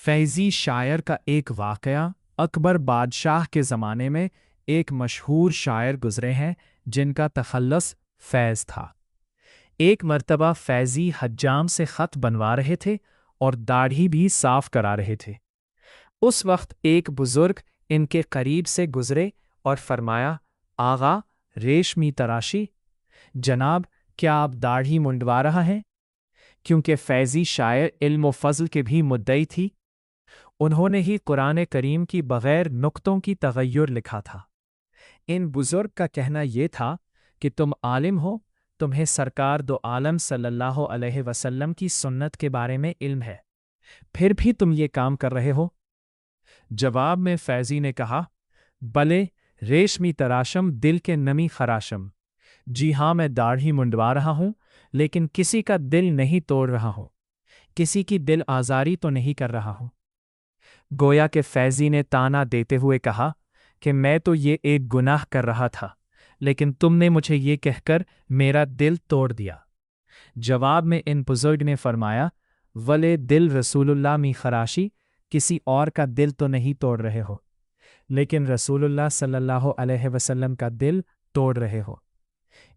فیضی شاعر کا ایک واقعہ اکبر بادشاہ کے زمانے میں ایک مشہور شاعر گزرے ہیں جن کا تخلص فیض تھا۔ ایک مرتبہ فیضی حجام سے خط بنوا رہے تھے اور داڑھی بھی صاف کرا رہے تھے۔ اس وقت ایک بزرگ ان کے قریب سے گزرے اور فرمایا، آغا ریشمی تراشی، جناب کیا آپ داڑھی منڈوا رہا ہیں؟ کیونکہ فیضی شاعر علم و فضل کے بھی مدعی تھی۔ انہوں نے ہی قرآن کریم کی بغیر نقطوں کی تغیر لکھا تھا۔ ان بزرگ کا کہنا یہ تھا کہ تم عالم ہو، تمہیں سرکار دو عالم صلی اللہ علیہ وسلم کی سنت کے بارے میں علم ہے، پھر بھی تم یہ کام کر رہے ہو؟ جواب میں فیضی نے کہا، بلے ریشمی تراشم دل کے نمی خراشم، جی ہاں میں داڑھی منڈوا رہا ہوں، لیکن کسی کا دل نہیں توڑ رہا ہوں، کسی کی دل آزاری تو نہیں کر رہا ہوں۔ گویا کہ فیضی نے تانا دیتے ہوئے کہا کہ میں تو یہ ایک گناہ کر رہا تھا، لیکن تم نے مجھے یہ کہہ کر میرا دل توڑ دیا۔ جواب میں ان بزرگ نے فرمایا، ولے دل رسول اللہ می خراشی، کسی اور کا دل تو نہیں توڑ رہے ہو، لیکن رسول اللہ صلی اللہ علیہ وسلم کا دل توڑ رہے ہو،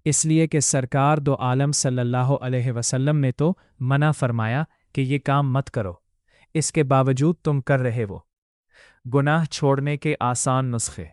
اس لیے کہ سرکار دو عالم صلی اللہ علیہ وسلم نے تو منع فرمایا کہ یہ کام مت کرو، اس کے باوجود تم کر رہے ہو۔ گناہ چھوڑنے کے آسان نسخے۔